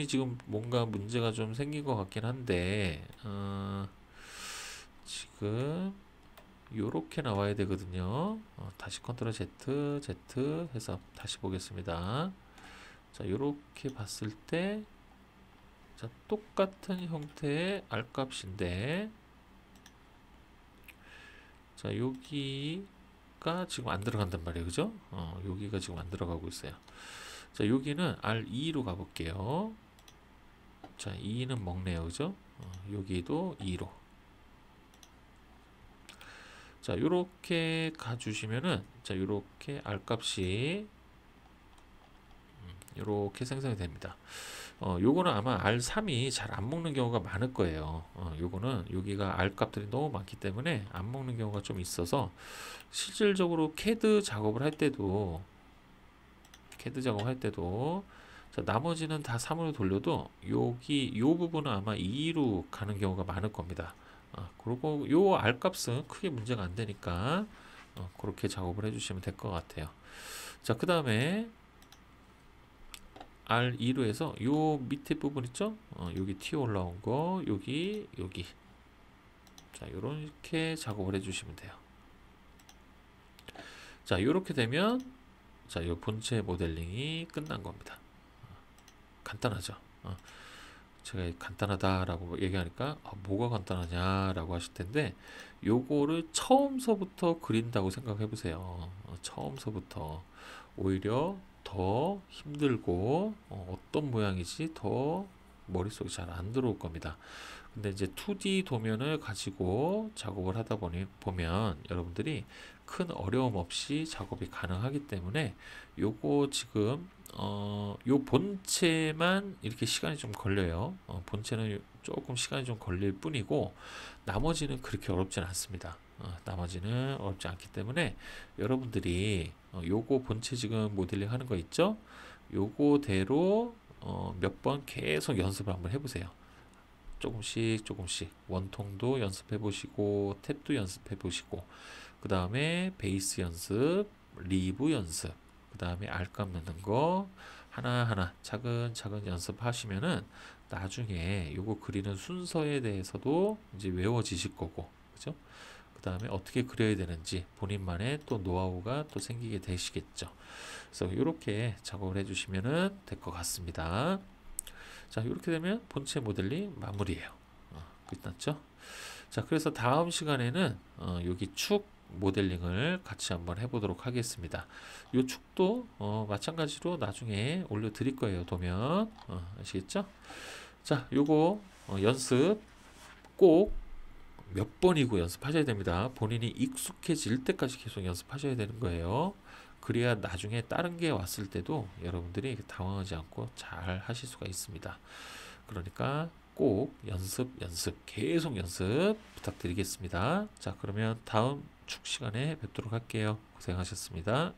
지금 뭔가 문제가 좀 생긴 것 같긴 한데, 지금 요렇게 나와야 되거든요. 다시 컨트롤 Z, Z 해서 다시 보겠습니다. 자, 요렇게 봤을 때, 자, 똑같은 형태의 R 값인데, 자, 여기가 지금 안 들어간단 말이에요. 그죠? 여기가 지금 안 들어가고 있어요. 자, 여기는 R2로 가볼게요. 자, 2는 먹네요. 그죠? 여기도 2로. 자, 요렇게 가주시면은, 자, 요렇게 R 값이, 요렇게 생성이 됩니다. 요거는 아마 R3이 잘 안 먹는 경우가 많을 거예요. 요거는 여기가 R 값들이 너무 많기 때문에 안 먹는 경우가 좀 있어서, 실질적으로 캐드 작업을 할 때도, 자, 나머지는 다 3으로 돌려도 여기 요 부분은 아마 2로 가는 경우가 많을 겁니다. 그리고 요 R 값은 크게 문제가 안 되니까 그렇게 작업을 해주시면 될 것 같아요. 자, 그 다음에 R2로 해서 요 밑에 부분 있죠? 여기 튀어 올라온 거, 여기. 자, 요렇게 작업을 해주시면 돼요. 자, 요렇게 되면, 자, 이 본체 모델링이 끝난 겁니다. 간단하죠. 제가 간단하다라고 얘기하니까 뭐가 간단하냐라고 하실 텐데 요거를 처음서부터 그린다고 생각해 보세요. 처음서부터 오히려 더 힘들고 어떤 모양이지 더 머릿속에 잘 안 들어올 겁니다. 근데 이제 2D 도면을 가지고 작업을 하다 보면 여러분들이 큰 어려움 없이 작업이 가능하기 때문에 요거 지금 요 본체만 이렇게 시간이 좀 걸려요. 본체는 조금 시간이 좀 걸릴 뿐이고 나머지는 그렇게 어렵진 않습니다. 나머지는 어렵지 않기 때문에 여러분들이 요거 본체 지금 모델링 하는 거 있죠? 요거대로 몇 번 계속 연습을 한번 해보세요. 조금씩 원통도 연습해 보시고 탭도 연습해 보시고 그 다음에 베이스 연습, 리브 연습, 그 다음에 알감 넣는 거 하나하나 차근차근 연습하시면은 나중에 요거 그리는 순서에 대해서도 이제 외워지실 거고, 그죠? 그 다음에 어떻게 그려야 되는지 본인만의 또 노하우가 또 생기게 되시겠죠. 그래서 이렇게 작업을 해주시면은 될 것 같습니다. 자, 이렇게 되면 본체 모델링 마무리예요. 끝났죠? 자, 그래서 다음 시간에는 여기 축 모델링을 같이 한번 해보도록 하겠습니다. 이 축도 마찬가지로 나중에 올려드릴 거예요. 도면 아시겠죠? 자, 요거 연습 꼭 몇 번이고 연습하셔야 됩니다. 본인이 익숙해질 때까지 계속 연습하셔야 되는 거예요. 그래야 나중에 다른 게 왔을 때도 여러분들이 당황하지 않고 잘 하실 수가 있습니다. 그러니까 꼭 연습 계속 연습 부탁드리겠습니다. 자, 그러면 다음 축 시간에 뵙도록 할게요. 고생하셨습니다.